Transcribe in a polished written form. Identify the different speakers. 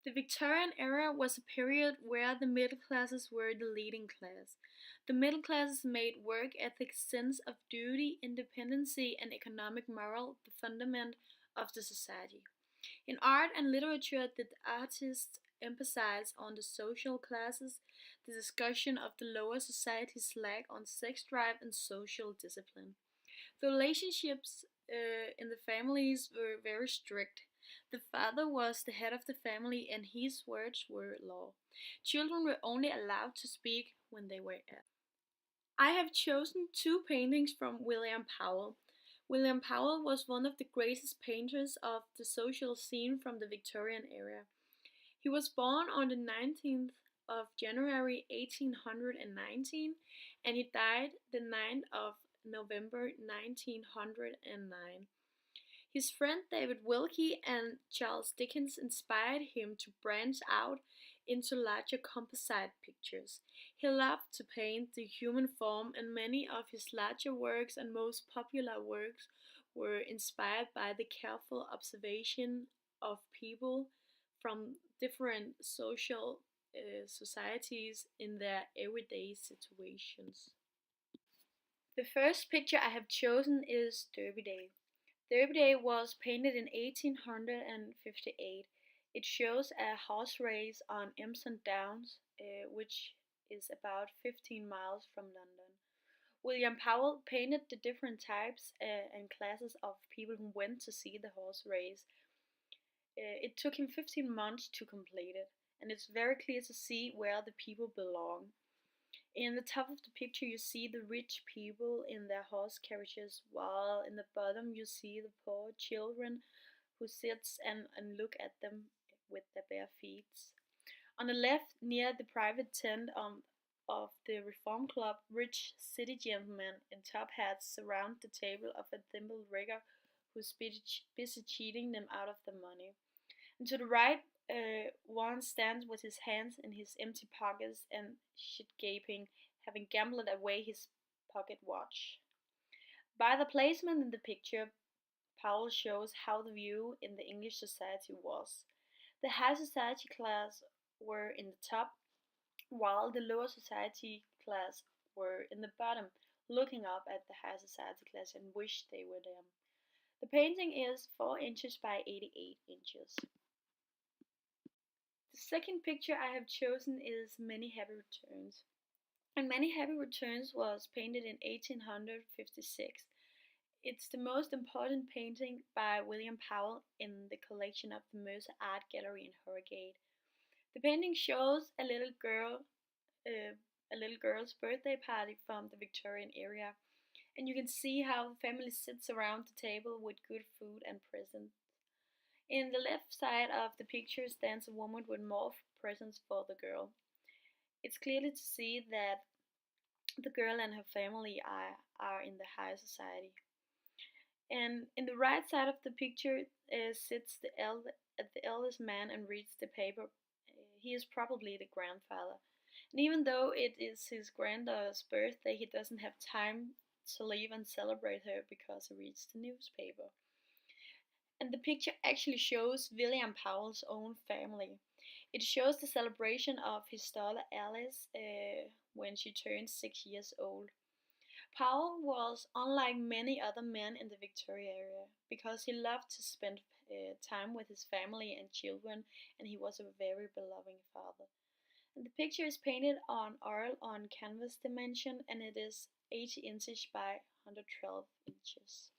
Speaker 1: The Victorian era was a period where the middle classes were the leading class. The middle classes made work ethic, sense of duty, independency, and economic moral the fundament of the society. In art and literature, the artists emphasize on the social classes, the discussion of the lower society's lack on sex drive and social discipline. The relationships in the families were very strict. The father was the head of the family and his words were law. Children were only allowed to speak when they were asked. I have chosen two paintings from William Powell. William Powell was one of the greatest painters of the social scene from the Victorian era. He was born on the 19th of January 1819 and he died the 9th of November 1909. His friend David Wilkie and Charles Dickens inspired him to branch out into larger composite pictures. He loved to paint the human form, and many of his larger works and most popular works were inspired by the careful observation of people from different social societies in their everyday situations. The first picture I have chosen is Derby Day. Derby Day was painted in 1858. It shows a horse race on Epsom Downs, which is about 15 miles from London. William Powell painted the different types and classes of people who went to see the horse race. It took him 15 months to complete it, and it's very clear to see where the people belong. In the top of the picture you see the rich people in their horse carriages, while in the bottom you see the poor children who sits and look at them with their bare feet. On the left, near the private tent of the Reform Club, rich city gentlemen in top hats surround the table of a thimble rigger who's busy cheating them out of the money. And to the right, one stands with his hands in his empty pockets and shit gaping, having gambled away his pocket watch. By the placement in the picture, Powell shows how the view in the English society was. The high society class were in the top, while the lower society class were in the bottom, looking up at the high society class and wished they were them. The painting is 4 inches by 88 inches. The second picture I have chosen is Many Happy Returns. And Many Happy Returns was painted in 1856. It's the most important painting by William Powell in the collection of the Mercer Art Gallery in Harrogate. The painting shows a little girl's birthday party from the Victorian era, and you can see how the family sits around the table with good food and presents. In the left side of the picture stands a woman with more presents for the girl. It's clearly to see that the girl and her family are in the high society. And in the right side of the picture sits the eldest man and reads the paper. He is probably the grandfather. And even though it is his granddaughter's birthday, he doesn't have time to leave and celebrate her because he reads the newspaper. And the picture actually shows William Powell's own family. It shows the celebration of his daughter Alice when she turned 6 years old. Powell was unlike many other men in the Victoria area because he loved to spend time with his family and children, and he was a very beloved father. And the picture is painted on oil on canvas dimension, and it is 80 inches by 112 inches.